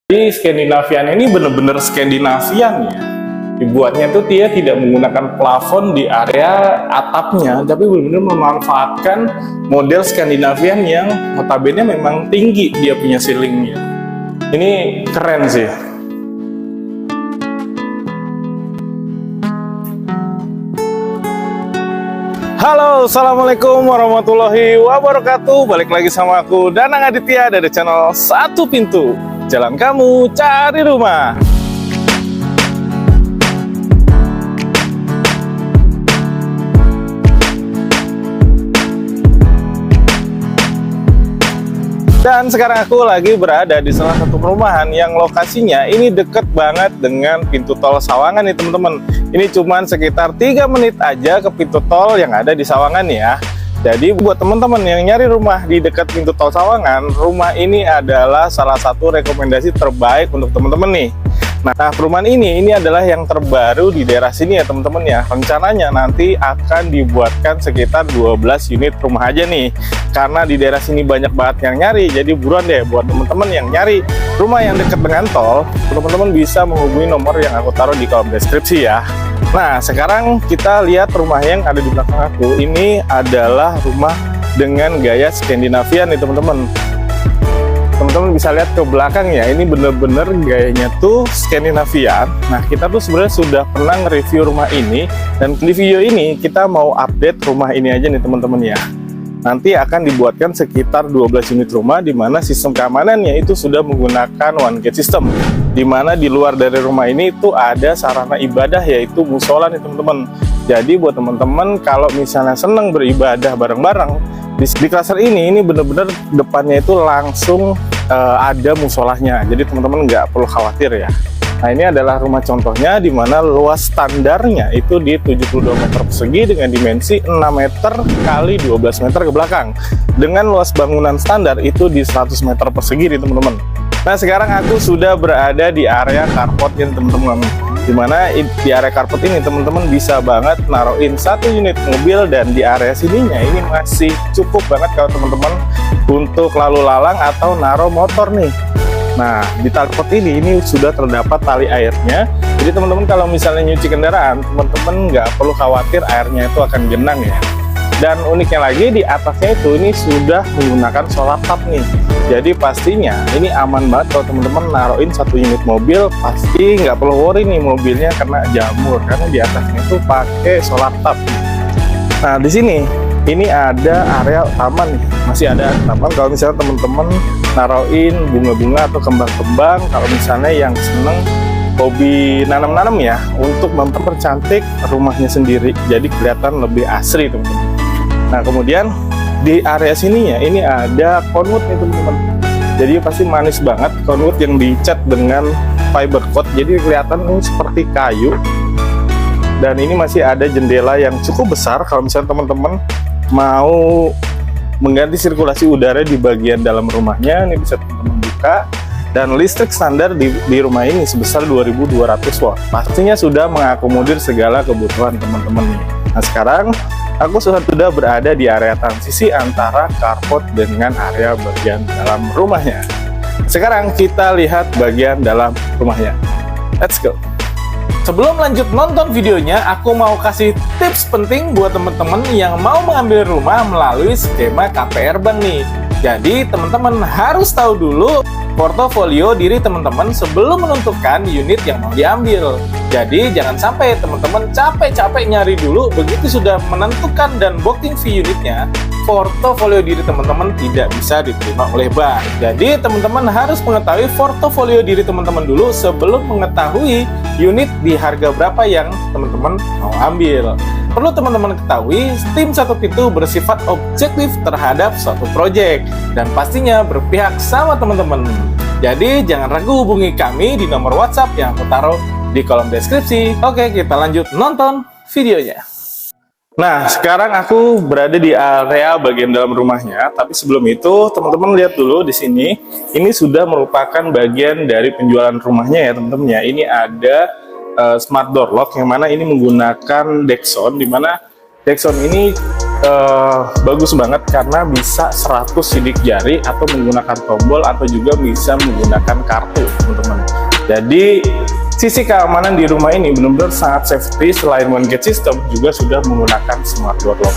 Jadi Skandinavian ini bener-bener Skandinavian ya. Dibuatnya tuh dia tidak menggunakan plafon di area atapnya, tapi benar-benar memanfaatkan model Skandinavian yang notabene memang tinggi dia punya ceilingnya. Ini keren sih. Halo, assalamualaikum warahmatullahi wabarakatuh. Balik lagi sama aku Danang Aditya dari channel Satu Pintu. Jalan kamu cari rumah. Dan sekarang aku lagi berada di salah satu perumahan yang lokasinya ini deket banget dengan pintu tol Sawangan nih teman-teman. Ini cuman sekitar 3 menit aja ke pintu tol yang ada di Sawangan ya. Jadi buat teman-teman yang nyari rumah di dekat pintu tol Sawangan, rumah ini adalah salah satu rekomendasi terbaik untuk teman-teman nih. Nah, perumahan ini adalah yang terbaru di daerah sini ya teman-teman ya. Rencananya nanti akan dibuatkan sekitar 12 unit rumah aja nih. Karena di daerah sini banyak banget yang nyari, jadi buruan deh buat teman-teman yang nyari rumah yang dekat dengan tol, teman-teman bisa menghubungi nomor yang aku taruh di kolom deskripsi ya. Nah, sekarang kita lihat rumah yang ada di belakang aku. Ini adalah rumah dengan gaya Skandinavian nih teman-teman. Teman-teman bisa lihat ke belakang ya, ini bener-bener gayanya tuh Skandinavian. Nah, kita tuh sebenarnya sudah pernah nge-review rumah ini, dan di video ini kita mau update rumah ini aja nih teman-teman ya. Nanti akan dibuatkan sekitar 12 unit rumah, di mana sistem keamanannya itu sudah menggunakan one gate system, di mana di luar dari rumah ini itu ada sarana ibadah yaitu musola nih teman-teman. Jadi buat teman-teman kalau misalnya seneng beribadah bareng-bareng di cluster ini bener-bener depannya itu langsung ada musolahnya, jadi teman-teman nggak perlu khawatir ya. Nah, ini adalah rumah contohnya di mana luas standarnya itu di 72 meter persegi dengan dimensi 6 meter kali 12 meter ke belakang, dengan luas bangunan standar itu di 100 meter persegi nih teman-teman. Nah, sekarang aku sudah berada di area carportnya teman-teman, dimana di area carport ini teman-teman bisa banget naruhin 1 unit mobil, dan di area sininya ini masih cukup banget kalau teman-teman untuk lalu lalang atau naruh motor nih. Nah, di carport ini sudah terdapat tali airnya, jadi teman-teman kalau misalnya nyuci kendaraan, teman-teman nggak perlu khawatir airnya itu akan genang ya. Dan uniknya lagi di atasnya itu ini sudah menggunakan solar tap nih, jadi pastinya ini aman banget kalau teman-teman naruhin 1 unit mobil, pasti nggak perlu worry nih mobilnya kena jamur, karena di atasnya itu pakai solar tap. Nah, di sini ini ada area taman nih, masih ada taman kalau misalnya teman-teman naruhin bunga-bunga atau kembang-kembang, kalau misalnya yang seneng hobi nanam-nanam ya, untuk mempercantik rumahnya sendiri jadi kelihatan lebih asri teman-teman. Nah, kemudian di area sininya ini ada conwood nih teman-teman, jadi pasti manis banget, conwood yang dicat dengan fiber coat, jadi kelihatan ini seperti kayu. Dan ini masih ada jendela yang cukup besar kalau misalnya teman-teman mau mengganti sirkulasi udara di bagian dalam rumahnya, ini bisa teman-teman buka. Dan listrik standar di rumah ini sebesar 2200 watt, pastinya sudah mengakomodir segala kebutuhan teman-teman nih. Nah, sekarang aku sudah berada di area transisi antara carport dengan area bagian dalam rumahnya. Sekarang kita lihat bagian dalam rumahnya, let's go. Sebelum lanjut nonton videonya, aku mau kasih tips penting buat teman-teman yang mau mengambil rumah melalui skema KPR Bank nih. Jadi teman-teman harus tahu dulu portofolio diri teman-teman sebelum menentukan unit yang mau diambil. Jadi jangan sampai teman-teman capek-capek nyari dulu, begitu sudah menentukan dan booking fee unitnya, portofolio diri teman-teman tidak bisa diterima oleh bank. Jadi teman-teman harus mengetahui portofolio diri teman-teman dulu sebelum mengetahui unit di harga berapa yang teman-teman mau ambil. Perlu teman-teman ketahui, tim Satu Pintu bersifat objektif terhadap suatu proyek dan pastinya berpihak sama teman-teman. Jadi jangan ragu hubungi kami di nomor WhatsApp yang aku taruh di kolom deskripsi. Oke, kita lanjut nonton videonya. Nah, sekarang aku berada di area bagian dalam rumahnya, tapi sebelum itu teman-teman lihat dulu di sini. Ini sudah merupakan bagian dari penjualan rumahnya ya teman-teman ya. Ini ada smart door lock yang mana ini menggunakan Dexon, di mana Dexon ini bagus banget karena bisa 100 sidik jari atau menggunakan tombol atau juga bisa menggunakan kartu teman-teman. Jadi sisi keamanan di rumah ini benar-benar sangat safety. Selain one gate system juga sudah menggunakan smart door lock.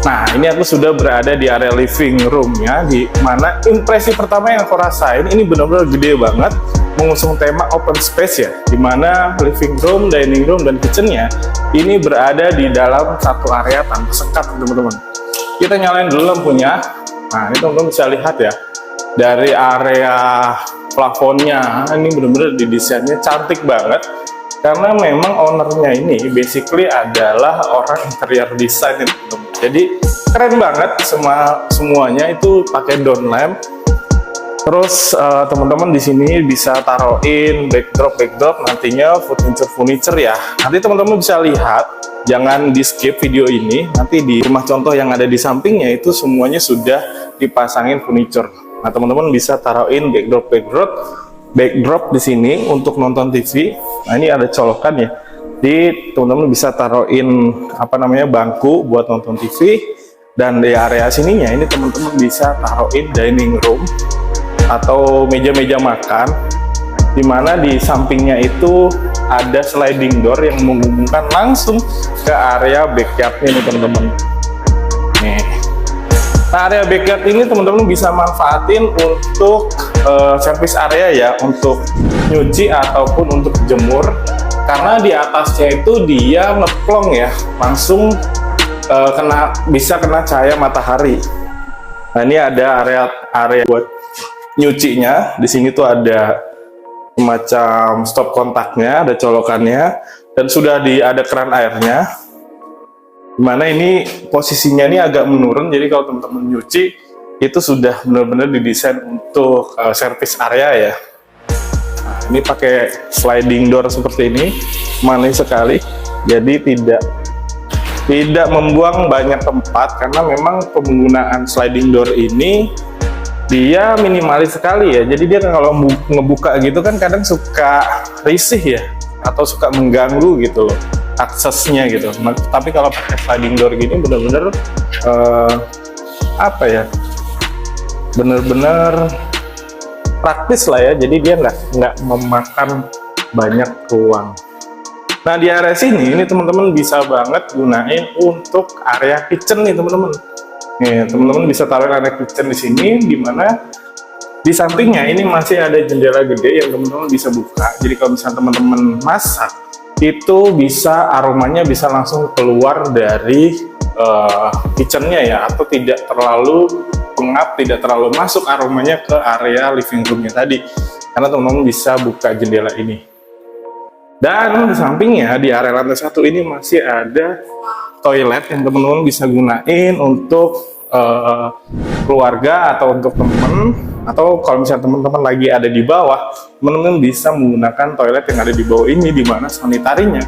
Nah, ini aku sudah berada di area living room ya, di mana impresi pertama yang aku rasain ini benar-benar gede banget, mengusung tema open space ya, di mana living room, dining room, dan kitchennya ini berada di dalam satu area tanpa sekat teman-teman. Kita nyalain dulu lampunya. Nah, ini teman-teman bisa lihat ya, dari area plafonnya ini benar-benar didesainnya cantik banget. Karena memang ownernya ini basically adalah orang interior design ya, teman-teman. Jadi keren banget, semuanya itu pakai down lamp. Terus teman-teman di sini bisa taruhin backdrop nantinya furniture ya. Nanti teman-teman bisa lihat, jangan di skip video ini. Nanti di rumah contoh yang ada di sampingnya itu semuanya sudah dipasangin furniture. Nah, teman-teman bisa taruhin backdrop di sini untuk nonton TV. Nah, ini ada colokan ya. Jadi teman-teman bisa taruhin bangku buat nonton TV, dan di area sininya ini teman-teman bisa taruhin dining room atau meja-meja makan, dimana di sampingnya itu ada sliding door yang menghubungkan langsung ke area backyardnya nih teman-teman. Nih, nah, area backyard ini teman-teman bisa manfaatin untuk service area ya, untuk nyuci ataupun untuk jemur, karena di atasnya itu dia ngeplong ya, langsung bisa kena cahaya matahari. Nah, ini ada area buat nyucinya. Di sini tuh ada semacam stop kontaknya, ada colokannya, dan sudah ada keran airnya. Dimana ini posisinya ini agak menurun, jadi kalau teman-teman nyuci itu sudah benar-benar didesain untuk service area ya. Nah, ini pakai sliding door seperti ini, manis sekali. Jadi tidak membuang banyak tempat, karena memang penggunaan sliding door ini dia minimalis sekali ya. Jadi dia kalau ngebuka gitu kan kadang suka risih ya, atau suka mengganggu gitu loh aksesnya gitu. Nah, tapi kalau pakai sliding door gini bener-bener bener-bener praktis lah ya. Jadi dia nggak memakan banyak ruang. Nah, di area sini ini teman-teman bisa banget gunain untuk area kitchen nih teman-teman. Nih, teman-teman bisa taruh area kitchen di sini, dimana di sampingnya ini masih ada jendela gede yang teman-teman bisa buka. Jadi kalau misalnya teman-teman masak, itu bisa aromanya bisa langsung keluar dari kitchennya ya, atau tidak terlalu pengap, tidak terlalu masuk aromanya ke area living roomnya tadi, karena teman-teman bisa buka jendela ini. Dan di sampingnya di area lantai 1 ini masih ada toilet yang teman-teman bisa gunain untuk keluarga atau untuk teman, atau kalau misalnya teman-teman lagi ada di bawah, teman-teman bisa menggunakan toilet yang ada di bawah ini, di mana sanitarinya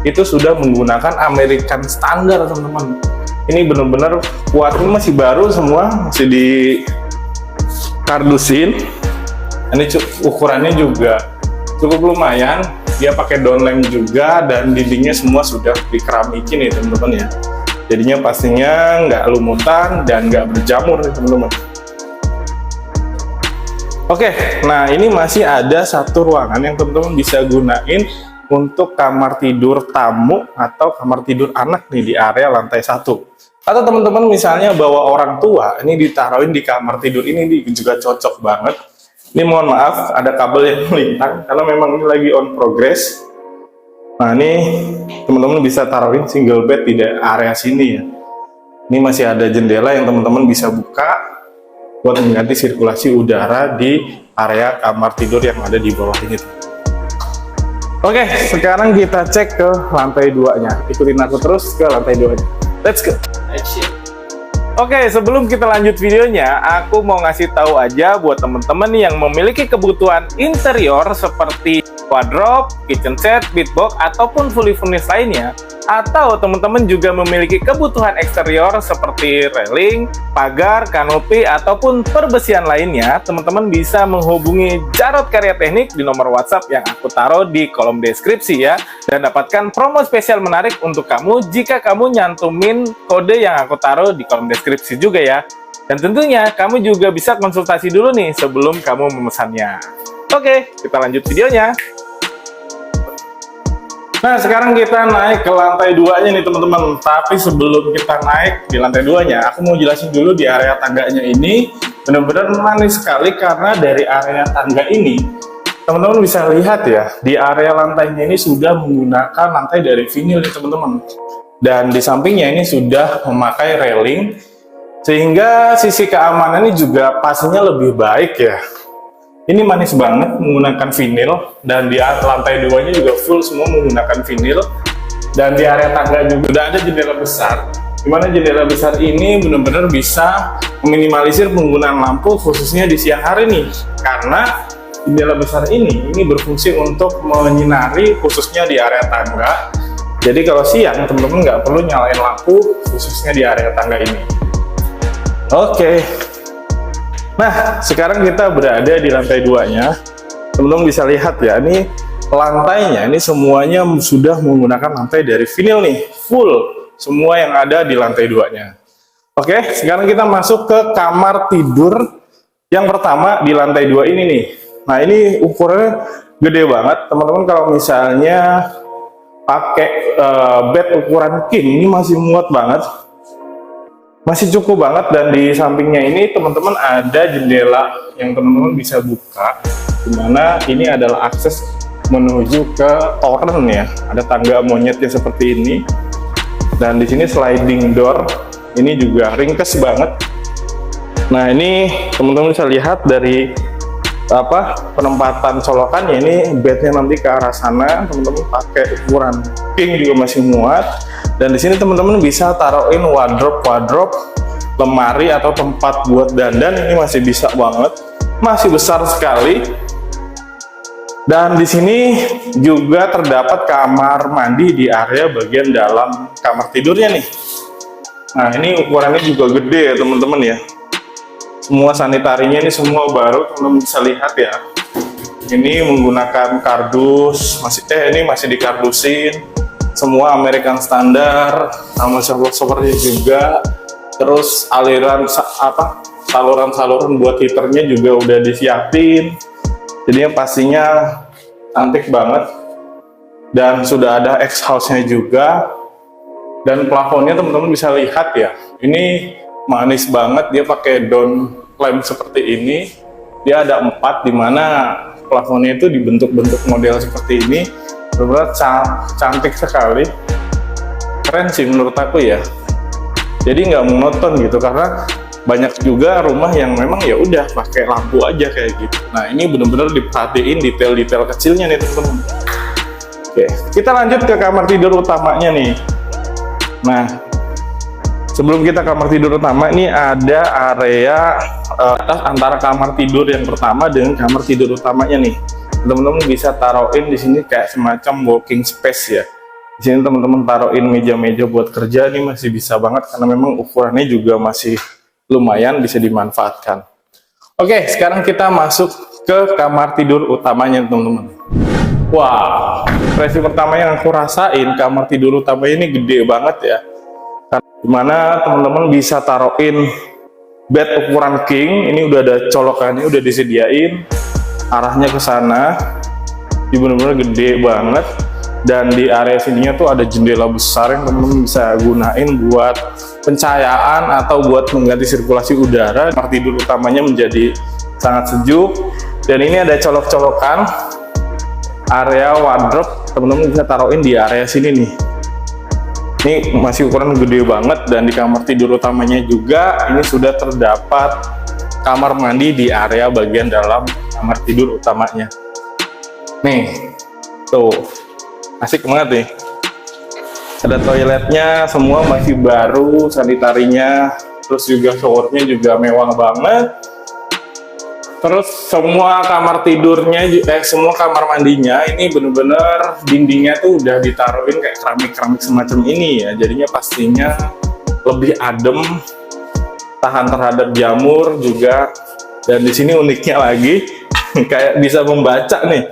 itu sudah menggunakan American standar teman-teman. Ini benar-benar kuatnya masih baru semua, masih di kardusin. Ini ukurannya juga cukup lumayan. Dia pakai downlamp juga, dan dindingnya semua sudah dikeramikin ya teman-teman ya. Jadinya pastinya nggak lumutan dan nggak berjamur nih teman-teman. Oke, nah ini masih ada satu ruangan yang teman-teman bisa gunain untuk kamar tidur tamu atau kamar tidur anak nih di area lantai 1. Atau teman-teman misalnya bawa orang tua, ini ditaruhin di kamar tidur ini juga cocok banget. Ini mohon maaf ada kabel yang melintang karena memang ini lagi on progress. Nah, ini teman-teman bisa taruhin single bed di area sini ya. Ini masih ada jendela yang teman-teman bisa buka buat mengganti sirkulasi udara di area kamar tidur yang ada di bawah ini. Oke, sekarang kita cek ke lantai 2-nya. Ikutin aku terus ke lantai 2-nya. Let's go. Oke, sebelum kita lanjut videonya, aku mau ngasih tahu aja buat teman-teman yang memiliki kebutuhan interior seperti wardrobe, kitchen set, beadbox, ataupun fully furnished lainnya, atau teman-teman juga memiliki kebutuhan eksterior seperti railing, pagar, kanopi, ataupun perbesian lainnya, teman-teman bisa menghubungi Jarod Karya Teknik di nomor WhatsApp yang aku taruh di kolom deskripsi ya, dan dapatkan promo spesial menarik untuk kamu jika kamu nyantumin kode yang aku taruh di kolom deskripsi juga ya. Dan tentunya kamu juga bisa konsultasi dulu nih sebelum kamu memesannya. Oke, kita lanjut videonya. Nah, sekarang kita naik ke lantai 2-nya nih teman-teman. Tapi sebelum kita naik di lantai 2-nya, aku mau jelasin dulu di area tangganya ini benar-benar manis sekali karena dari area tangga ini teman-teman bisa lihat ya, di area lantainya ini sudah menggunakan lantai dari vinil nih teman-teman. Dan di sampingnya ini sudah memakai railing sehingga sisi keamanannya juga pastinya lebih baik ya. Ini manis banget menggunakan vinil, dan di lantai 2-nya juga full semua menggunakan vinil. Dan di area tangga juga udah ada jendela besar, dimana jendela besar ini benar-benar bisa meminimalisir penggunaan lampu khususnya di siang hari nih, karena jendela besar ini berfungsi untuk menyinari khususnya di area tangga. Jadi kalau siang teman-teman nggak perlu nyalain lampu khususnya di area tangga ini. Oke. Nah, sekarang kita berada di lantai 2-nya. Teman-teman bisa lihat ya, ini lantainya ini semuanya sudah menggunakan lantai dari vinil nih, full semua yang ada di lantai 2-nya. Oke, sekarang kita masuk ke kamar tidur yang pertama di lantai 2 ini nih. Nah, ini ukurannya gede banget, teman-teman. Kalau misalnya pakai bed ukuran king, ini masih muat banget. Masih cukup banget, dan di sampingnya ini teman-teman ada jendela yang teman-teman bisa buka, dimana ini adalah akses menuju ke toren ya. Ada tangga monyetnya seperti ini, dan di sini sliding door, ini juga ringkes banget. Nah, ini teman-teman bisa lihat dari penempatan colokannya, ini bednya nanti ke arah sana, teman-teman pakai ukuran king juga masih muat. Dan di sini teman-teman bisa taruhin wardrobe, lemari atau tempat buat dandan, ini masih bisa banget, masih besar sekali. Dan di sini juga terdapat kamar mandi di area bagian dalam kamar tidurnya nih. Nah, ini ukurannya juga gede ya teman-teman ya. Semua sanitarinya ini semua baru, teman-teman bisa lihat ya. Ini menggunakan kardus, ini masih dikardusin. Semua American standar, sama showernya juga. Terus saluran buat heaternya juga udah disiapin. Jadinya pastinya cantik banget. Dan sudah ada exhaust-nya juga. Dan plafonnya teman-teman bisa lihat ya. Ini manis banget, dia pakai down lamp seperti ini. Dia ada 4, dimana plafonnya itu dibentuk-bentuk model seperti ini. Benar-benar cantik sekali, keren sih menurut aku ya. Jadi nggak monoton gitu, karena banyak juga rumah yang memang ya udah pakai lampu aja kayak gitu. Nah, ini benar-benar diperhatiin detail-detail kecilnya nih teman-teman. Oke, kita lanjut ke kamar tidur utamanya nih. Nah, sebelum kita kamar tidur utama, ini ada area antara kamar tidur yang pertama dengan kamar tidur utamanya nih. Teman-teman bisa taruhin di sini kayak semacam walking space ya. Di sini teman-teman taruhin meja-meja buat kerja, ini masih bisa banget karena memang ukurannya juga masih lumayan bisa dimanfaatkan. Oke, sekarang kita masuk ke kamar tidur utamanya teman-teman. Wah, impresi pertama yang aku rasain, kamar tidur utama ini gede banget ya. Dimana teman-teman bisa taruhin bed ukuran king, ini udah ada colokannya, udah disediain. Arahnya ke sana, ini benar-benar gede banget. Dan di area sininya tuh ada jendela besar yang teman-teman bisa gunain buat pencahayaan atau buat mengganti sirkulasi udara. Kamar tidur utamanya menjadi sangat sejuk. Dan ini ada colok-colokan area wardrobe, teman-teman bisa taruhin di area sini nih. Ini masih ukuran gede banget, dan di kamar tidur utamanya juga ini sudah terdapat kamar mandi di area bagian dalam kamar tidur utamanya. Nih, tuh, asik banget nih. Ada toiletnya, semua masih baru, sanitarinya, terus juga showernya juga mewah banget. Terus semua kamar tidurnya, semua kamar mandinya ini bener-bener dindingnya tuh udah ditaruhin kayak keramik-keramik semacam ini ya. Jadinya pastinya lebih adem, tahan terhadap jamur juga. Dan di sini uniknya lagi kayak bisa membaca nih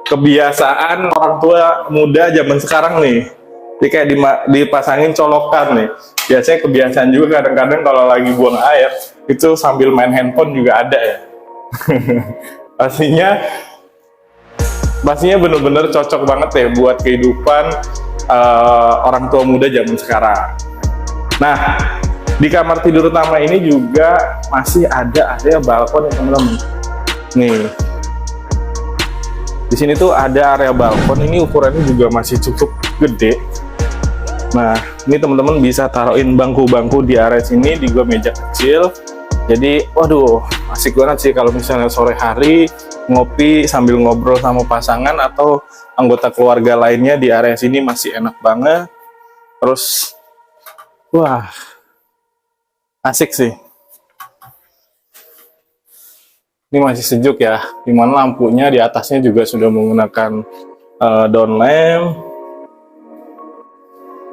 kebiasaan orang tua muda zaman sekarang nih. Jadi kayak dipasangin colokan nih. Biasanya kebiasaan juga kadang-kadang kalau lagi buang air itu sambil main handphone juga ada ya. pastinya bener-bener cocok banget ya buat kehidupan orang tua muda zaman sekarang. Nah, di kamar tidur utama ini juga masih ada area balkon ya teman-teman. Nih, di sini tuh ada area balkon, ini ukurannya juga masih cukup gede. Nah, ini teman-teman bisa taruhin bangku-bangku di area sini, di gua meja kecil. Jadi, waduh, asik banget sih kalau misalnya sore hari ngopi sambil ngobrol sama pasangan atau anggota keluarga lainnya di area sini masih enak banget. Terus, wah, asik sih. Ini masih sejuk ya, dimana lampunya di atasnya juga sudah menggunakan down lamp.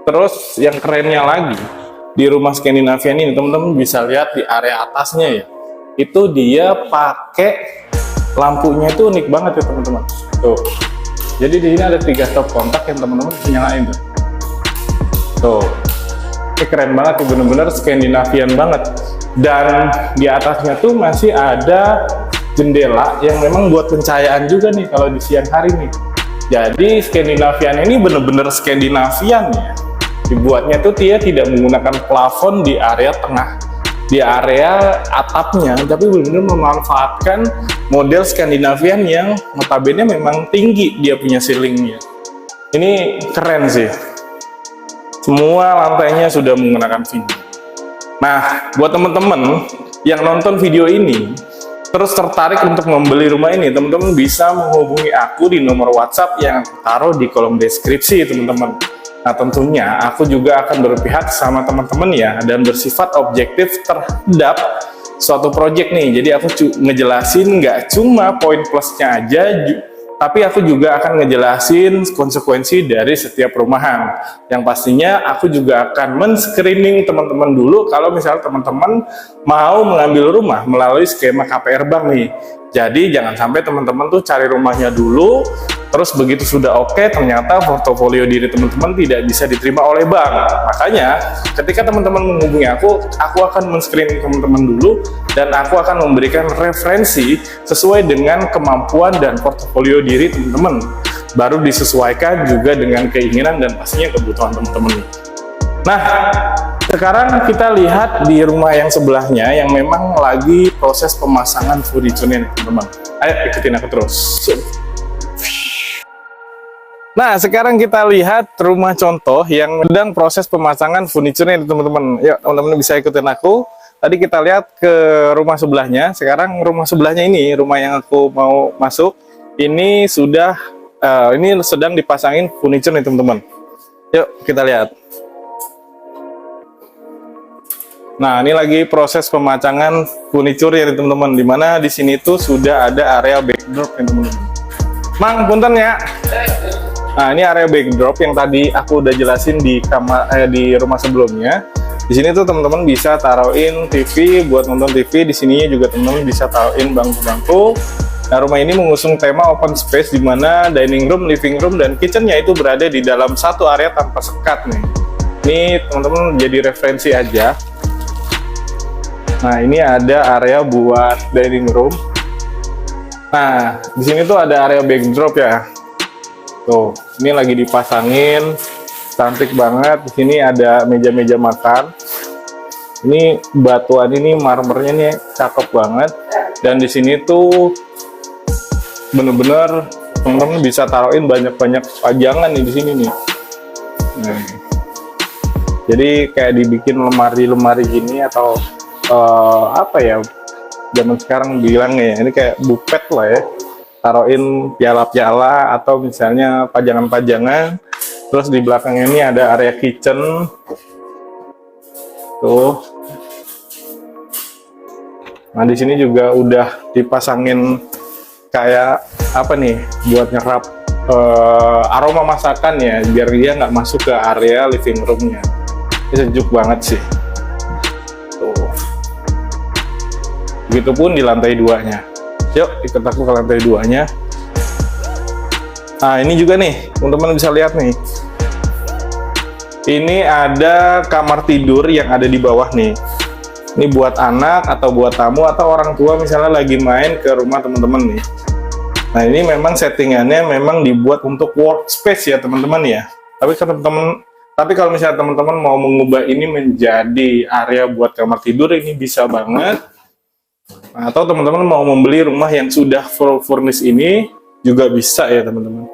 Terus yang kerennya lagi, di rumah Skandinavian ini teman-teman bisa lihat di area atasnya ya, itu dia pakai lampunya itu unik banget ya teman-teman. Tuh, jadi di sini ada 3 stop kontak yang teman-teman bisa nyalain tuh. Tuh, ini keren banget, bener-bener Skandinavian banget. Dan di atasnya tuh masih ada jendela yang memang buat pencahayaan juga nih kalau di siang hari nih. Jadi Skandinavian ini bener-bener Skandinavian ya. Dibuatnya tuh dia tidak menggunakan plafon di area tengah, di area atapnya, tapi benar-benar memanfaatkan model Skandinavian yang notabene memang tinggi dia punya ceilingnya. Ini keren sih. Semua lantainya sudah menggunakan vinyl. Nah, buat teman-teman yang nonton video ini terus tertarik untuk membeli rumah ini, teman-teman bisa menghubungi aku di nomor WhatsApp yang aku taruh di kolom deskripsi teman-teman. Nah, tentunya aku juga akan berpihak sama teman-teman ya, dan bersifat objektif terhadap suatu project nih. Jadi aku ngejelasin nggak cuma poin plusnya aja, tapi aku juga akan ngejelasin konsekuensi dari setiap perumahan. Yang pastinya aku juga akan men-screening teman-teman dulu kalau misalnya teman-teman mau mengambil rumah melalui skema KPR Bank nih. Jadi jangan sampai teman-teman tuh cari rumahnya dulu, terus begitu sudah oke, ternyata portofolio diri teman-teman tidak bisa diterima oleh bank. Makanya ketika teman-teman menghubungi aku akan men-screening teman-teman dulu, dan aku akan memberikan referensi sesuai dengan kemampuan dan portofolio diri teman-teman. Baru disesuaikan juga dengan keinginan dan pastinya kebutuhan teman-teman. Nah, sekarang kita lihat di rumah yang sebelahnya yang memang lagi proses pemasangan furniture-nya nih teman-teman. Ayo ikutin aku terus. Nah, sekarang kita lihat rumah contoh yang sedang proses pemasangan furniture-nya teman-teman. Yuk, teman-teman bisa ikutin aku. Tadi kita lihat ke rumah sebelahnya. Sekarang rumah sebelahnya ini, rumah yang aku mau masuk, ini sudah ini sedang dipasangin furniture nih teman-teman. Yuk kita lihat. Nah, ini lagi proses pemasangan furniture ya teman-teman. Dimana di sini tuh sudah ada area backdrop ya teman-teman. Mang, punten ya. Nah, ini area backdrop yang tadi aku udah jelasin di di rumah sebelumnya. Di sini tuh teman-teman bisa taruhin TV buat nonton TV. Di sini juga teman-teman bisa taruhin bangku-bangku. Nah, rumah ini mengusung tema open space di mana dining room, living room, dan kitchennya itu berada di dalam satu area tanpa sekat nih. Ini teman-teman jadi referensi aja. Nah, ini ada area buat dining room. Nah, di sini tuh ada area backdrop ya. Tuh, ini lagi dipasangin, cantik banget. Di sini ada meja-meja makan. Ini batuan ini marmernya nih cakep banget. Dan di sini tuh bener-bener teman-teman bisa taruhin banyak-banyak pajangan nih di sini nih. Nah, jadi kayak dibikin lemari-lemari gini atau apa ya, zaman sekarang bilangnya ya, ini kayak bupet lah ya, taruhin piala-piala atau misalnya pajangan-pajangan. Terus di belakangnya ini ada area kitchen tuh. Nah di sini juga udah dipasangin kayak apa nih buat nyerap aroma masakan ya, biar dia nggak masuk ke area living roomnya. Ini sejuk banget sih. Tuh. Begitupun di lantai 2-nya. Yuk ikut aku ke lantai 2-nya. Nah ini juga nih teman-teman bisa lihat nih, ini ada kamar tidur yang ada di bawah nih. Ini buat anak atau buat tamu atau orang tua misalnya lagi main ke rumah teman-teman nih. Nah ini memang settingannya memang dibuat untuk workspace ya teman-teman ya. Tapi kalau misalnya teman-teman mau mengubah ini menjadi area buat kamar tidur, ini bisa banget. Nah, atau teman-teman mau membeli rumah yang sudah full furnish ini juga bisa ya teman-teman.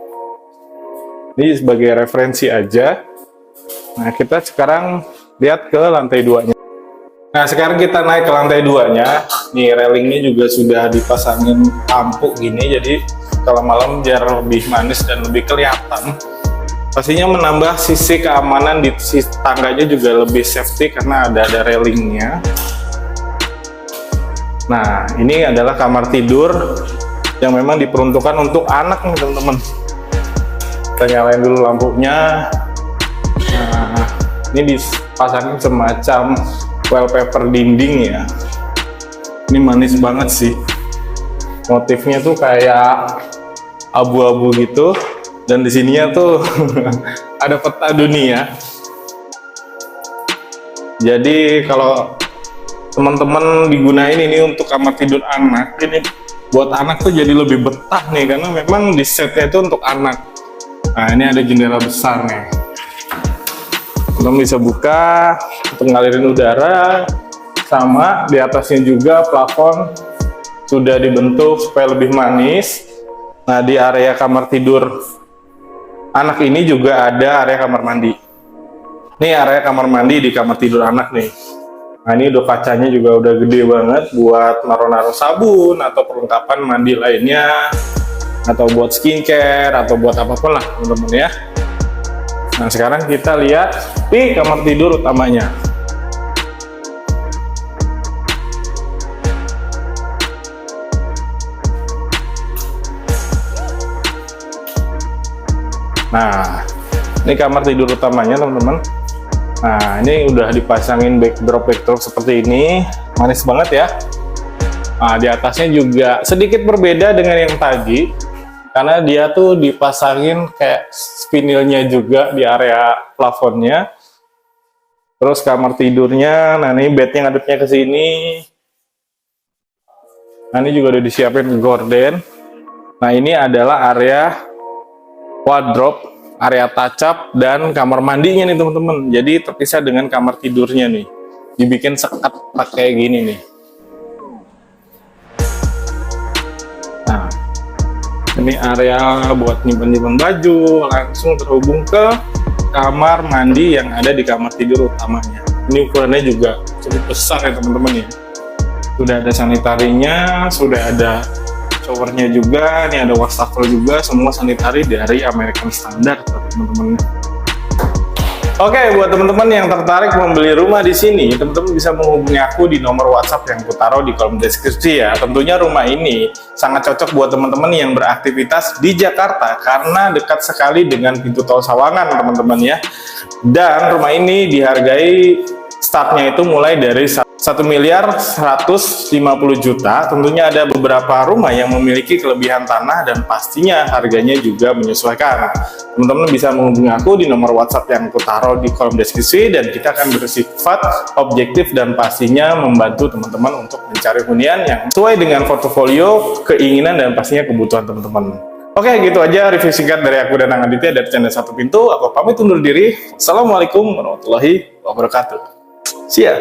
Ini sebagai referensi aja. Nah kita sekarang lihat ke lantai 2-nya. Nah sekarang kita naik ke lantai 2-nya. Nih railingnya juga sudah dipasangin lampu gini, jadi kalau malam biar lebih manis dan lebih kelihatan. Pastinya menambah sisi keamanan di sisi tangganya juga lebih safety karena ada railingnya. Nah ini adalah kamar tidur yang memang diperuntukkan untuk anak nih teman-teman. Kita nyalain dulu lampunya. Nah ini dipasangin semacam wallpaper dinding ya. Ini manis banget sih, motifnya tuh kayak abu-abu gitu, dan di sininya tuh ada peta dunia. Jadi kalau teman-teman digunain ini untuk kamar tidur anak, ini buat anak tuh jadi lebih betah nih, karena memang di setnya itu untuk anak. Nah ini ada jendela besar nih, teman-teman bisa buka untuk ngalirin udara. Sama di atasnya juga plafon sudah dibentuk supaya lebih manis. Nah di area kamar tidur anak ini juga ada area kamar mandi. Ini area kamar mandi di kamar tidur anak nih. Nah ini udah kacanya juga udah gede banget buat naruh-naruh sabun atau perlengkapan mandi lainnya, atau buat skincare atau buat apapun lah teman-teman ya. Nah sekarang kita lihat di kamar tidur utamanya. Nah ini kamar tidur utamanya teman-teman. Nah ini udah dipasangin backdrop seperti ini, manis banget ya. Nah di atasnya juga sedikit berbeda dengan yang tadi, karena dia tuh dipasangin kayak spinilnya juga di area plafonnya. Terus kamar tidurnya, nah ini bednya ngadepnya ke sini. Nah ini juga udah disiapin gorden. Nah ini adalah area wardrobe, area touch up, dan kamar mandinya nih teman-teman. Jadi terpisah dengan kamar tidurnya nih, dibikin sekat kayak gini nih. Nah ini area buat nyimpen baju, langsung terhubung ke kamar mandi yang ada di kamar tidur utamanya. Ini ukurannya juga cukup besar ya teman-teman ya. Sudah ada sanitarinya, sudah ada showernya juga, ini ada wastafel juga, semua sanitari dari American Standard teman-teman. Oke, buat teman-teman yang tertarik membeli rumah di sini, teman-teman bisa menghubungi aku di nomor WhatsApp yang aku taruh di kolom deskripsi ya. Tentunya rumah ini sangat cocok buat teman-teman yang beraktivitas di Jakarta karena dekat sekali dengan pintu tol Sawangan teman-teman ya. Dan rumah ini dihargai startnya itu mulai dari 1.150.000.000. Tentunya ada beberapa rumah yang memiliki kelebihan tanah dan pastinya harganya juga menyesuaikan. Teman-teman bisa menghubungi aku di nomor WhatsApp yang aku taruh di kolom deskripsi, dan kita akan bersifat objektif dan pastinya membantu teman-teman untuk mencari hunian yang sesuai dengan portofolio, keinginan, dan pastinya kebutuhan teman-teman. Oke, gitu aja review singkat dari aku dan Aditya dari channel Satu Pintu. Aku pamit undur diri. Assalamualaikum warahmatullahi wabarakatuh. See ya.